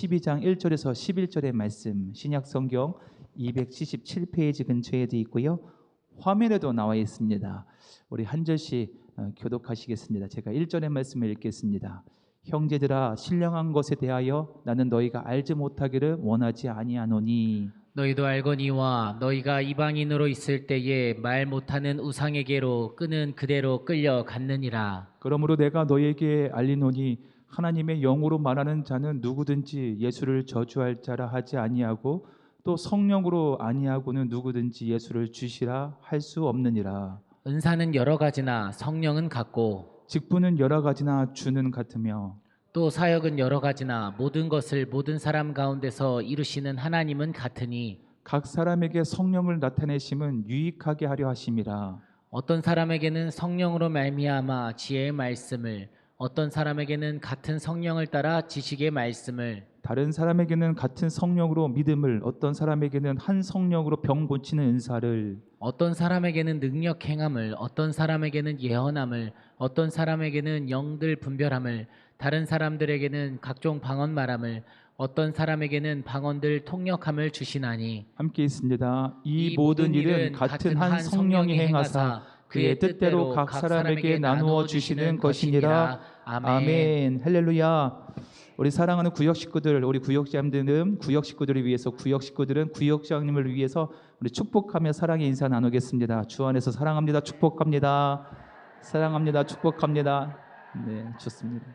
12장 1절에서 11절의 말씀, 신약 성경 277페이지 근처에 되어 있고요. 화면에도 나와 있습니다. 우리 한 절씩 교독하시겠습니다. 제가 1절의 말씀을 읽겠습니다. 형제들아, 신령한 것에 대하여 나는 너희가 알지 못하기를 원하지 아니하노니 너희도 알거니와 너희가 이방인으로 있을 때에 말 못하는 우상에게로 끄는 그대로 끌려갔느니라. 그러므로 내가 너희에게 알리노니 하나님의 영으로 말하는 자는 누구든지 예수를 저주할 자라 하지 아니하고 또 성령으로 아니하고는 누구든지 예수를 주시라 할 수 없느니라. 은사는 여러 가지나 성령은 같고 직분은 여러 가지나 주는 같으며 또 사역은 여러 가지나 모든 것을 모든 사람 가운데서 이루시는 하나님은 같으니 각 사람에게 성령을 나타내심은 유익하게 하려 하심이라. 어떤 사람에게는 성령으로 말미암아 지혜의 말씀을, 어떤 사람에게는 같은 성령을 따라 지식의 말씀을, 다른 사람에게는 같은 성령으로 믿음을, 어떤 사람에게는 한 성령으로 병 고치는 은사를, 어떤 사람에게는 능력 행함을, 어떤 사람에게는 예언함을, 어떤 사람에게는 영들 분별함을, 다른 사람들에게는 각종 방언 말함을, 어떤 사람에게는 방언들 통역함을 주시나니 함께 있습니다. 이 모든 일은 같은 한 성령이 행하사 그의 뜻대로 각 사람에게 나누어 주시는 것이니라. 아멘. 할렐루야. 우리 사랑하는 구역 식구들, 우리 구역장들은 구역 식구들을 위해서, 구역 식구들은 구역장님을 위해서 우리 축복하며 사랑의 인사 나누겠습니다. 주 안에서 사랑합니다. 축복합니다. 사랑합니다. 축복합니다. 네, 좋습니다.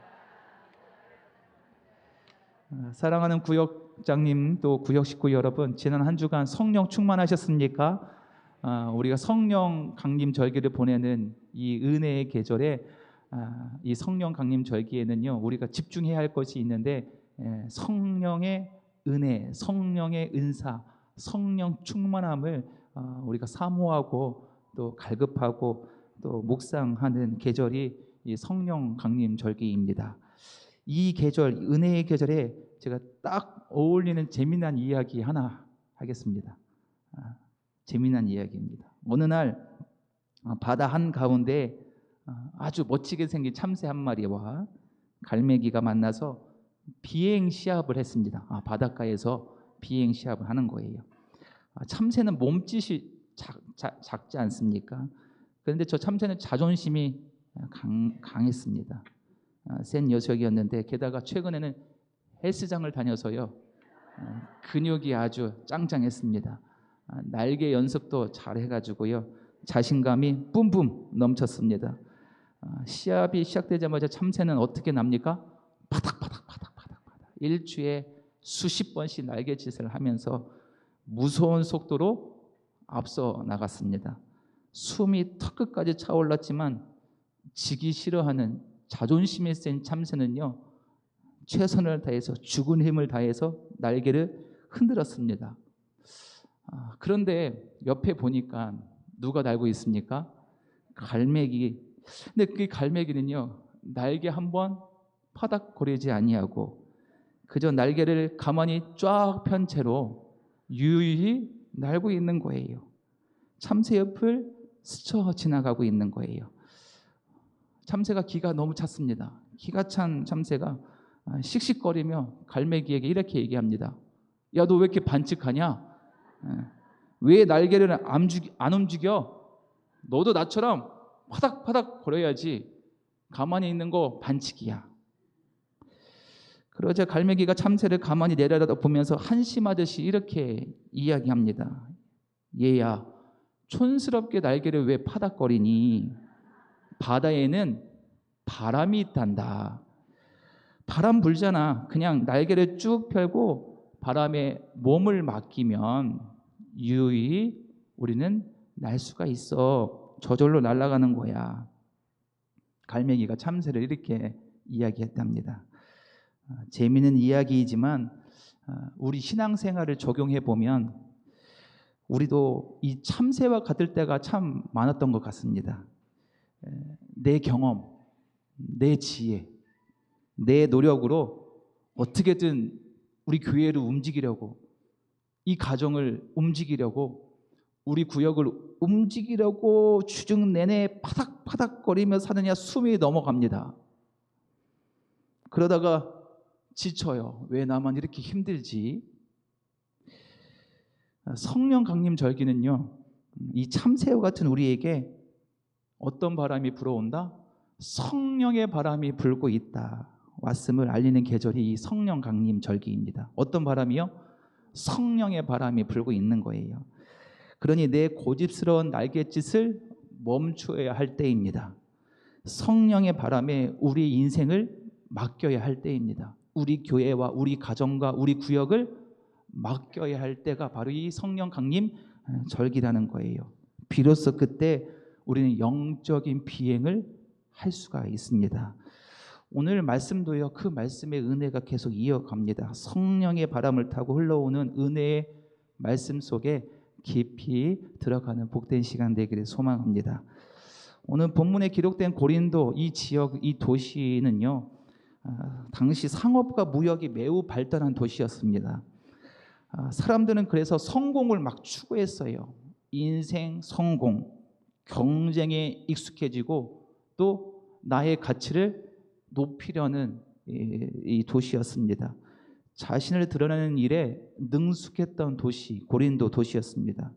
사랑하는 구역장님, 또 구역 식구 여러분, 지난 한 주간 성령 충만하셨습니까? 우리가 성령 강림 절기를 보내는 이 은혜의 계절에 이 성령 강림 절기에는요, 우리가 집중해야 할 것이 있는데, 성령의 은혜, 성령의 은사, 성령 충만함을 우리가 사모하고 또 갈급하고 또 묵상하는 계절이 이 성령 강림 절기입니다. 이 계절, 은혜의 계절에 제가 딱 어울리는 재미난 이야기 하나 하겠습니다. 재미난 이야기입니다. 어느 날 바다 한가운데 아주 멋지게 생긴 참새 한 마리와 갈매기가 만나서 비행 시합을 했습니다. 바닷가에서 비행 시합을 하는 거예요. 참새는 몸짓이 작지 않습니까? 그런데 저 참새는 자존심이 강했습니다. 센 녀석이었는데, 게다가 최근에는 헬스장을 다녀서요, 근육이 아주 짱짱했습니다. 날개 연습도 잘 해가지고요, 자신감이 뿜뿜 넘쳤습니다. 시합이 시작되자마자 참새는 어떻게 납니까? 파닥파닥 일주에 수십 번씩 날개짓을 하면서 무서운 속도로 앞서 나갔습니다. 숨이 턱끝까지 차올랐지만 지기 싫어하는 자존심이 센 참새는요, 최선을 다해서 죽은 힘을 다해서 날개를 흔들었습니다. 그런데 옆에 보니까 누가 날고 있습니까? 갈매기. 근데 그 갈매기는요, 날개 한번 파닥거리지 아니하고 그저 날개를 가만히 쫙 편 채로 유유히 날고 있는 거예요. 참새 옆을 스쳐 지나가고 있는 거예요. 참새가 기가 너무 찼습니다. 기가 찬 참새가 씩씩거리며 갈매기에게 이렇게 얘기합니다. 야, 너 왜 이렇게 반칙하냐? 왜 날개를 안 움직여? 너도 나처럼 파닥파닥 거려야지. 가만히 있는 거 반칙이야. 그러자 갈매기가 참새를 가만히 내려다보면서 한심하듯이 이렇게 이야기합니다. 얘야, 촌스럽게 날개를 왜 파닥거리니? 바다에는 바람이 있단다. 바람 불잖아. 그냥 날개를 쭉 펴고 바람에 몸을 맡기면 유유히 우리는 날 수가 있어. 저절로 날아가는 거야. 갈매기가 참새를 이렇게 이야기했답니다. 재미있는 이야기이지만 우리 신앙생활을 적용해 보면 우리도 이 참새와 같을 때가 참 많았던 것 같습니다. 내 경험, 내 지혜, 내 노력으로 어떻게든 우리 교회를 움직이려고, 이 가정을 움직이려고, 우리 구역을 움직이려고 주중 내내 파닥파닥거리며 사느냐 숨이 넘어갑니다. 그러다가 지쳐요. 왜 나만 이렇게 힘들지? 성령 강림 절기는요, 이 참새우 같은 우리에게 어떤 바람이 불어온다? 성령의 바람이 불고 있다. 왔음을 알리는 계절이 이 성령 강림 절기입니다. 어떤 바람이요? 성령의 바람이 불고 있는 거예요. 그러니 내 고집스러운 날갯짓을 멈추어야 할 때입니다. 성령의 바람에 우리 인생을 맡겨야 할 때입니다. 우리 교회와 우리 가정과 우리 구역을 맡겨야 할 때가 바로 이 성령 강림 절기라는 거예요. 비로소 그때 우리는 영적인 비행을 할 수가 있습니다. 오늘 말씀도요, 그 말씀의 은혜가 계속 이어갑니다. 성령의 바람을 타고 흘러오는 은혜의 말씀 속에 깊이 들어가는 복된 시간 되기를 소망합니다. 오늘 본문에 기록된 고린도 이 지역, 이 도시는요, 당시 상업과 무역이 매우 발달한 도시였습니다. 사람들은 그래서 성공을 막 추구했어요. 인생 성공, 경쟁에 익숙해지고 또 나의 가치를 높이려는 이 도시였습니다. 자신을 드러내는 일에 능숙했던 도시, 고린도 도시였습니다.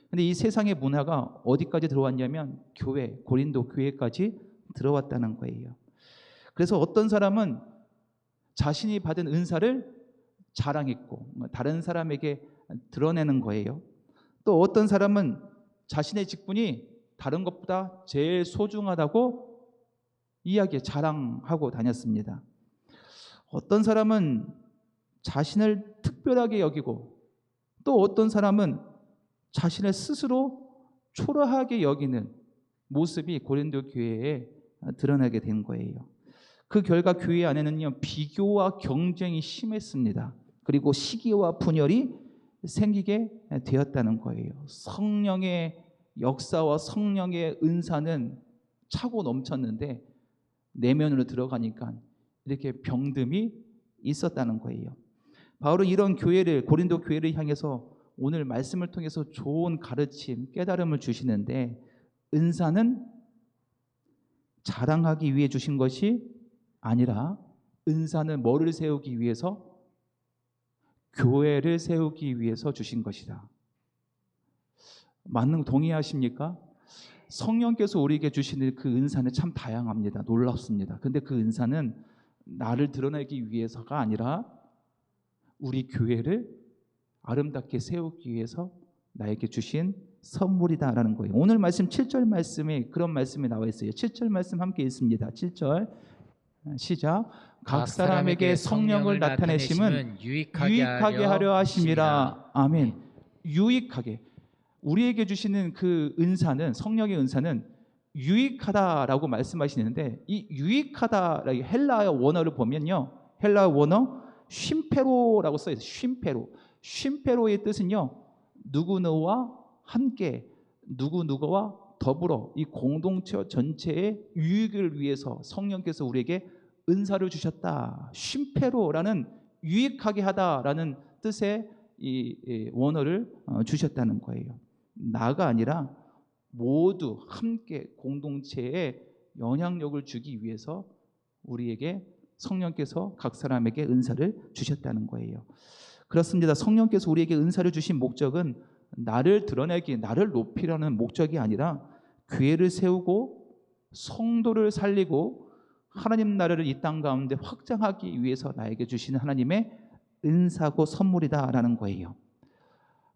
근데 이 세상의 문화가 어디까지 들어왔냐면 교회, 고린도 교회까지 들어왔다는 거예요. 그래서 어떤 사람은 자신이 받은 은사를 자랑했고 다른 사람에게 드러내는 거예요. 또 어떤 사람은 자신의 직분이 다른 것보다 제일 소중하다고 자랑하고 다녔습니다. 어떤 사람은 자신을 특별하게 여기고 또 어떤 사람은 자신을 스스로 초라하게 여기는 모습이 고린도 교회에 드러나게 된 거예요. 그 결과 교회 안에는요, 비교와 경쟁이 심했습니다. 그리고 시기와 분열이 생기게 되었다는 거예요. 성령의 역사와 성령의 은사는 차고 넘쳤는데 내면으로 들어가니까 이렇게 병듦이 있었다는 거예요. 바울은 이런 교회를, 고린도 교회를 향해서 오늘 말씀을 통해서 좋은 가르침, 깨달음을 주시는데, 은사는 자랑하기 위해 주신 것이 아니라 은사는 뭐를 세우기 위해서? 교회를 세우기 위해서 주신 것이다. 맞는 동의하십니까? 성령께서 우리에게 주시는 그 은사는 참 다양합니다. 놀랍습니다. 근데 그 은사는 나를 드러내기 위해서가 아니라 우리 교회를 아름답게 세우기 위해서 나에게 주신 선물이다라는 거예요. 오늘 말씀 7절 말씀에 그런 말씀이 나와 있어요. 7절 말씀 함께 읽습니다. 7절 시작. 각 사람에게 성령을 나타내심은 유익하게 하려 하심이라. 아멘. 유익하게. 우리에게 주시는 그 은사는, 성령의 은사는 유익하다라고 말씀하시는데, 이 유익하다라는 헬라어 원어를 보면요, 헬라어 원어 쉼페로라고 써 있어요. 쉼페로의 뜻은요, 누구누구와 함께, 누구누구와 더불어 이 공동체 전체의 유익을 위해서 성령께서 우리에게 은사를 주셨다. 쉼페로라는 유익하게 하다라는 뜻의 이 원어를 주셨다는 거예요. 나가 아니라 모두 함께 공동체에 영향력을 주기 위해서 우리에게 성령께서 각 사람에게 은사를 주셨다는 거예요. 그렇습니다. 성령께서 우리에게 은사를 주신 목적은 나를 드러내기, 나를 높이려는 목적이 아니라 교회를 세우고 성도를 살리고 하나님 나라를 이 땅 가운데 확장하기 위해서 나에게 주시는 하나님의 은사고 선물이다라는 거예요.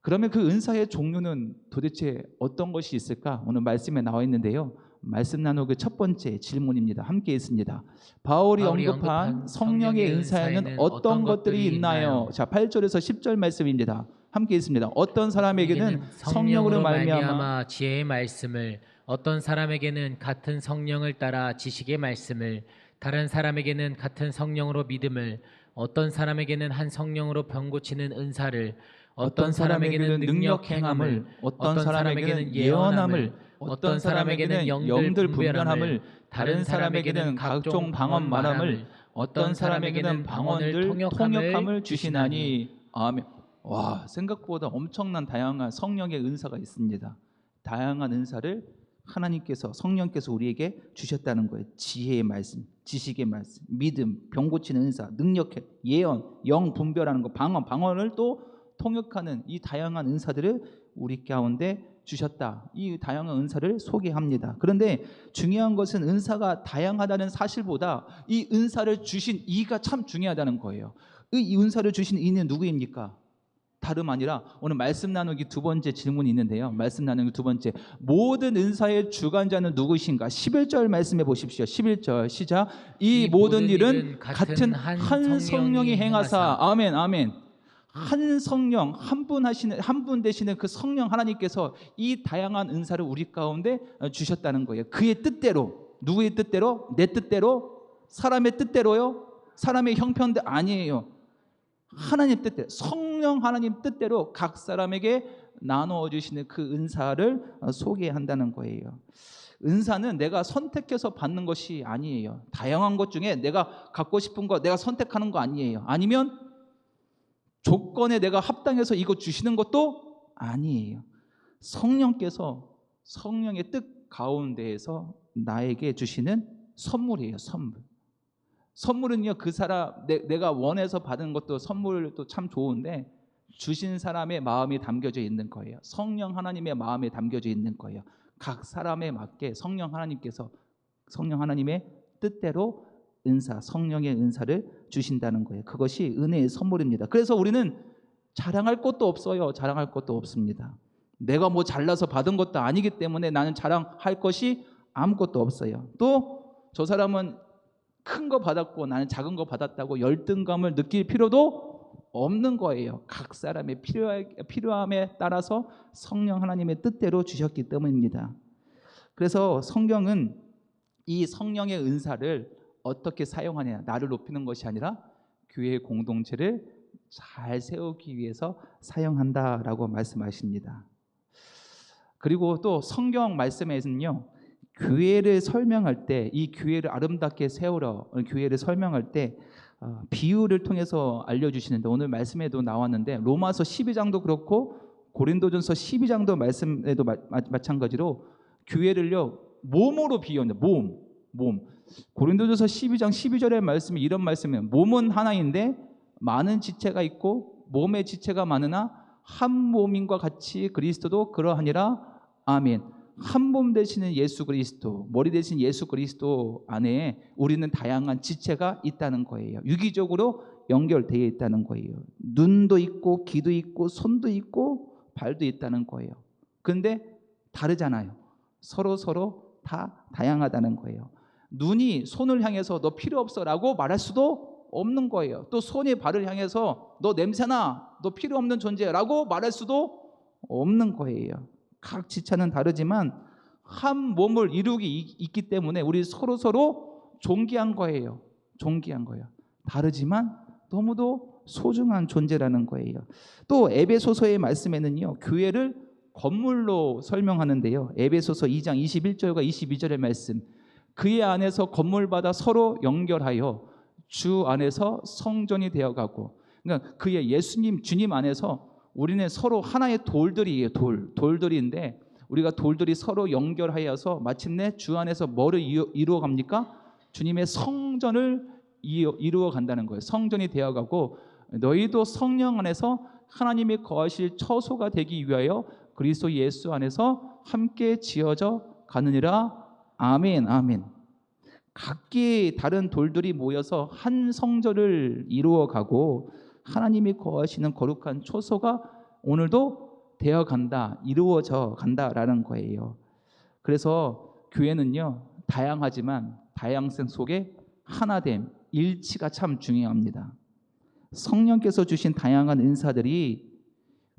그러면 그 은사의 종류는 도대체 어떤 것이 있을까? 오늘 말씀에 나와 있는데요. 말씀 나누기 첫 번째 질문입니다. 함께 있습니다. 바울이 언급한 성령의 은사에는 어떤 것들이 있나요? 자, 8절에서 10절 말씀입니다. 함께 있습니다. 어떤 사람에게는 성령으로 말미암아 지혜의 말씀을, 어떤 사람에게는 같은 성령을 따라 지식의 말씀을, 다른 사람에게는 같은 성령으로 믿음을, 어떤 사람에게는 한 성령으로 병 고치는 은사를, 어떤 사람에게는 능력 행함을, 어떤 사람에게는 예언함을, 어떤 사람에게는 영들 분별함을, 다른 사람에게는 각종 방언 말함을, 어떤 사람에게는 방언들 통역함을 주시나니. 아멘. 와, 생각보다 엄청난 다양한 성령의 은사가 있습니다. 다양한 은사를 하나님께서 성령께서 우리에게 주셨다는 거예요. 지혜의 말씀, 지식의 말씀, 믿음, 병 고치는 은사, 능력, 예언, 영 분별하는 거, 방언을 또 통역하는 이 다양한 은사들을 우리 가운데 주셨다. 이 다양한 은사를 소개합니다. 그런데 중요한 것은 은사가 다양하다는 사실보다 이 은사를 주신 이가 참 중요하다는 거예요. 이 은사를 주신 이는 누구입니까? 다름 아니라 오늘 말씀 나누기 두 번째 질문이 있는데요. 말씀 나누기 두 번째, 모든 은사의 주관자는 누구신가? 11절 말씀해 보십시오. 11절 시작. 이 모든 일은 같은 한 성령이 행하사. 아멘, 아멘. 한 성령, 한 분 되시는 그 성령 하나님께서 이 다양한 은사를 우리 가운데 주셨다는 거예요. 그의 뜻대로. 누구의 뜻대로? 내 뜻대로? 사람의 뜻대로요? 사람의 형편대 아니에요. 하나님 뜻대로, 성령 하나님 뜻대로 각 사람에게 나누어 주시는 그 은사를 소개한다는 거예요. 은사는 내가 선택해서 받는 것이 아니에요. 다양한 것 중에 내가 갖고 싶은 거 내가 선택하는 거 아니에요. 아니면 조건에 내가 합당해서 이거 주시는 것도 아니에요. 성령께서 성령의 뜻 가운데에서 나에게 주시는 선물이에요. 선물은요, 그 사람 내가 원해서 받은 것도 선물도 참 좋은데 주신 사람의 마음이 담겨져 있는 거예요. 성령 하나님의 마음에 담겨져 있는 거예요. 각 사람에 맞게 성령 하나님께서 성령 하나님의 뜻대로 은사, 성령의 은사를 주신다는 거예요. 그것이 은혜의 선물입니다. 그래서 우리는 자랑할 것도 없어요. 자랑할 것도 없습니다. 내가 뭐 잘나서 받은 것도 아니기 때문에 나는 자랑할 것이 아무것도 없어요. 또 저 사람은 큰 거 받았고 나는 작은 거 받았다고 열등감을 느낄 필요도 없는 거예요. 각 사람의 필요함에 따라서 성령 하나님의 뜻대로 주셨기 때문입니다. 그래서 성경은 이 성령의 은사를 어떻게 사용하냐, 나를 높이는 것이 아니라 교회의 공동체를 잘 세우기 위해서 사용한다라고 말씀하십니다. 그리고 또 성경 말씀에는요, 교회를 설명할 때, 이 교회를 아름답게 세우러 교회를 설명할 때 비유를 통해서 알려주시는데, 오늘 말씀에도 나왔는데 로마서 12장도 그렇고 고린도전서 12장도 말씀에도 마찬가지로 교회를요 몸으로 비유합니다. 몸. 고린도전서 12장 12절의 말씀이 이런 말씀이에요. 몸은 하나인데 많은 지체가 있고 몸의 지체가 많으나 한 몸인과 같이 그리스도도 그러하니라. 아멘. 한 몸 되시는 예수 그리스도, 머리 되신 예수 그리스도 안에 우리는 다양한 지체가 있다는 거예요. 유기적으로 연결되어 있다는 거예요. 눈도 있고 귀도 있고 손도 있고 발도 있다는 거예요. 그런데 다르잖아요. 서로 다 다양하다는 거예요. 눈이 손을 향해서 너 필요 없어 라고 말할 수도 없는 거예요. 또 손이 발을 향해서 너 냄새나, 너 필요 없는 존재라고 말할 수도 없는 거예요. 각 지체는 다르지만 한 몸을 이루기 있기 때문에 우리 서로 존귀한 거예요. 다르지만 너무도 소중한 존재라는 거예요. 또 에베소서의 말씀에는요, 교회를 건물로 설명하는데요. 에베소서 2장 21절과 22절의 말씀, 그의 안에서 건물마다 서로 연결하여 주 안에서 성전이 되어가고, 그러니까 그의 예수님 주님 안에서 우리는 서로 하나의 돌들이에요. 돌들인데 우리가 돌들이 서로 연결하여서 마침내 주 안에서 뭐를 이루어 갑니까? 주님의 성전을 이루어 간다는 거예요. 성전이 되어가고 너희도 성령 안에서 하나님이 거하실 처소가 되기 위하여 그리스도 예수 안에서 함께 지어져 가느니라. 아멘, 아멘. 각기 다른 돌들이 모여서 한 성전을 이루어가고 하나님이 거하시는 거룩한 초소가 오늘도 되어간다, 이루어져 간다라는 거예요. 그래서 교회는요, 다양하지만 다양성 속에 하나됨, 일치가 참 중요합니다. 성령께서 주신 다양한 은사들이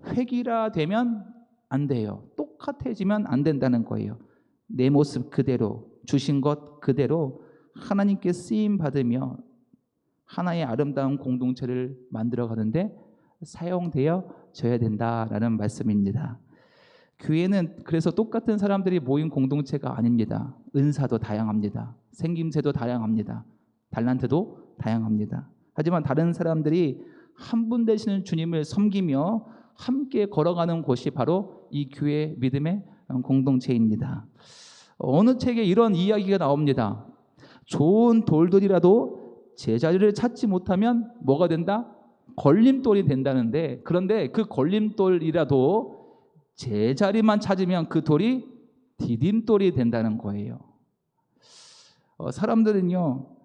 획일화되면 안 돼요. 똑같아지면 안 된다는 거예요. 내 모습 그대로, 주신 것 그대로 하나님께 쓰임 받으며 하나의 아름다운 공동체를 만들어 가는데 사용되어져야 된다라는 말씀입니다. 교회는 그래서 똑같은 사람들이 모인 공동체가 아닙니다. 은사도 다양합니다. 생김새도 다양합니다. 달란트도 다양합니다. 하지만 다른 사람들이 한 분 되시는 주님을 섬기며 함께 걸어가는 곳이 바로 이 교회 믿음의 공동체입니다. 어느 책에 이런 이야기가 나옵니다. 좋은 돌들이라도 제자리를 찾지 못하면 뭐가 된다? 걸림돌이 된다는데, 그런데 그 걸림돌이라도 제자리만 찾으면 그 돌이 디딤돌이 된다는 거예요. 사람들은요,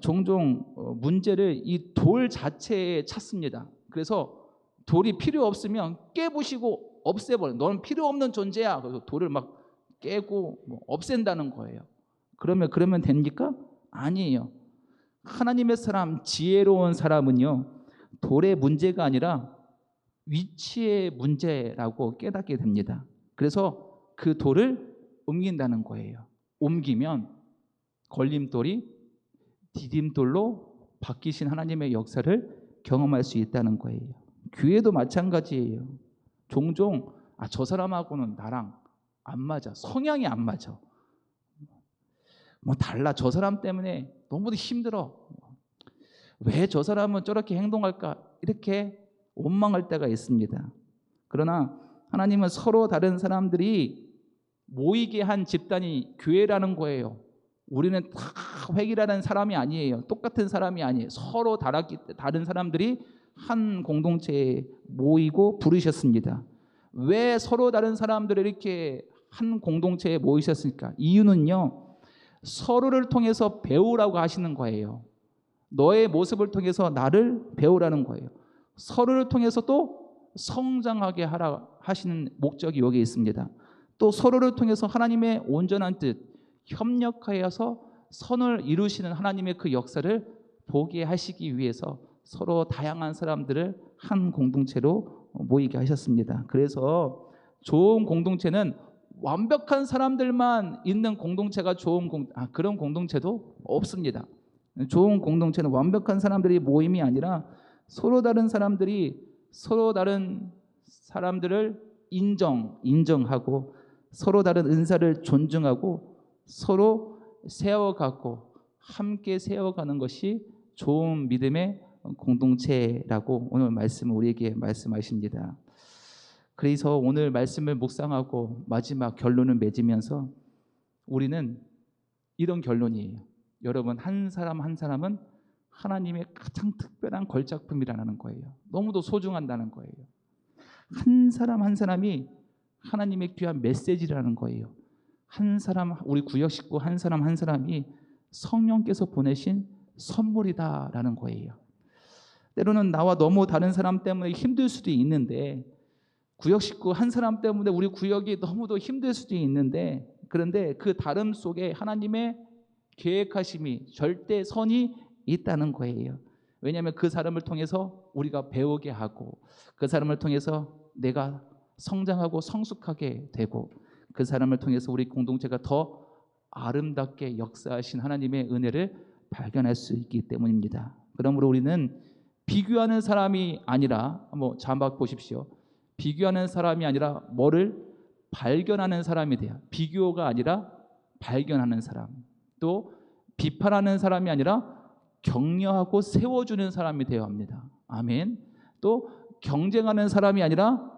종종 문제를 이 돌 자체에 찾습니다. 그래서 돌이 필요 없으면 깨부시고 없애버려. 너는 필요 없는 존재야. 그래서 돌을 막 깨고 없앤다는 거예요. 그러면 됩니까? 아니에요. 하나님의 사람, 지혜로운 사람은요, 돌의 문제가 아니라 위치의 문제라고 깨닫게 됩니다. 그래서 그 돌을 옮긴다는 거예요. 옮기면 걸림돌이 디딤돌로 바뀌신 하나님의 역사를 경험할 수 있다는 거예요. 교회도 마찬가지예요. 종종 저 사람하고는 나랑 안 맞아. 성향이 안 맞아. 달라. 저 사람 때문에 너무도 힘들어. 왜 저 사람은 저렇게 행동할까? 이렇게 원망할 때가 있습니다. 그러나 하나님은 서로 다른 사람들이 모이게 한 집단이 교회라는 거예요. 우리는 다 획일화된 사람이 아니에요. 똑같은 사람이 아니에요. 서로 다른 사람들이 한 공동체에 모이고 부르셨습니다. 왜 서로 다른 사람들을 이렇게 한 공동체에 모이셨습니까? 이유는요, 서로를 통해서 배우라고 하시는 거예요. 너의 모습을 통해서 나를 배우라는 거예요. 서로를 통해서 또 성장하게 하라 하시는 목적이 여기 있습니다. 또 서로를 통해서 하나님의 온전한 뜻, 협력하여서 선을 이루시는 하나님의 그 역사를 보게 하시기 위해서 서로 다양한 사람들을 한 공동체로 모이게 하셨습니다. 그래서 좋은 공동체는 완벽한 사람들만 있는 공동체가 그런 공동체도 없습니다. 좋은 공동체는 완벽한 사람들이 모임이 아니라 서로 다른 사람들이 서로 다른 사람들을 인정하고 서로 다른 은사를 존중하고 서로 세워가고 함께 세워가는 것이 좋은 믿음의 공동체라고 오늘 말씀을 우리에게 말씀하십니다. 그래서 오늘 말씀을 묵상하고 마지막 결론을 맺으면서 우리는 이런 결론이에요. 여러분, 한 사람 한 사람은 하나님의 가장 특별한 걸작품이라는 거예요. 너무도 소중한다는 거예요. 한 사람 한 사람이 하나님의 귀한 메시지라는 거예요. 한 사람, 우리 구역 식구 한 사람 한 사람이 성령께서 보내신 선물이다라는 거예요. 때로는 나와 너무 다른 사람 때문에 힘들 수도 있는데, 구역 식구 한 사람 때문에 우리 구역이 너무도 힘들 수도 있는데, 그런데 그 다름 속에 하나님의 계획하심이 절대 선이 있다는 거예요. 왜냐하면 그 사람을 통해서 우리가 배우게 하고 그 사람을 통해서 내가 성장하고 성숙하게 되고 그 사람을 통해서 우리 공동체가 더 아름답게 역사하신 하나님의 은혜를 발견할 수 있기 때문입니다. 그러므로 우리는 비교하는 사람이 아니라 자막 보십시오. 비교하는 사람이 아니라 뭐를 발견하는 사람이 돼요. 비교가 아니라 발견하는 사람. 또 비판하는 사람이 아니라 격려하고 세워주는 사람이 되어야 합니다. 아멘. 또 경쟁하는 사람이 아니라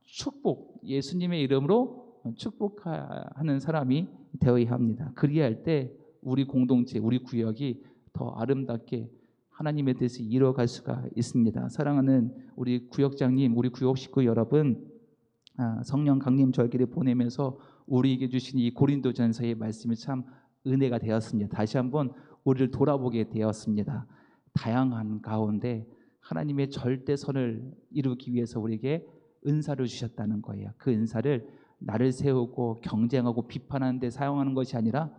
축복, 예수님의 이름으로 축복하는 사람이 되어야 합니다. 그리할 때 우리 공동체, 우리 구역이 더 아름답게 하나님의 뜻을 이루어갈 수가 있습니다. 사랑하는 우리 구역장님, 우리 구역 식구 여러분, 성령 강림 절기를 보내면서 우리에게 주신 이 고린도전서의 말씀이 참 은혜가 되었습니다. 다시 한번 우리를 돌아보게 되었습니다. 다양한 가운데 하나님의 절대선을 이루기 위해서 우리에게 은사를 주셨다는 거예요. 그 은사를 나를 세우고 경쟁하고 비판하는 데 사용하는 것이 아니라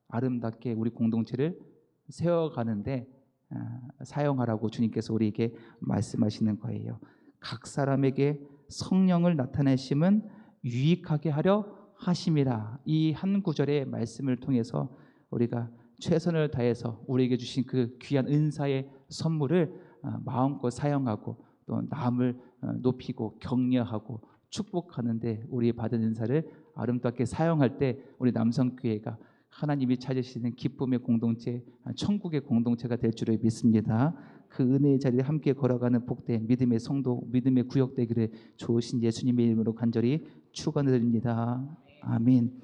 아름답게 우리 공동체를 세워가는데 사용하라고 주님께서 우리에게 말씀하시는 거예요. 각 사람에게 성령을 나타내심은 유익하게 하려 하심이라. 이 한 구절의 말씀을 통해서 우리가 최선을 다해서 우리에게 주신 그 귀한 은사의 선물을 마음껏 사용하고 또 남을 높이고 격려하고 축복하는데 우리 받은 은사를 아름답게 사용할 때 우리 남성교회가 하나님이 찾으시는 기쁨의 공동체, 천국의 공동체가 될 줄을 믿습니다. 그 은혜의 자리에 함께 걸어가는 복된 믿음의 성도, 믿음의 구역 되기를 좋으신 예수님의 이름으로 간절히 축원드립니다. 아멘.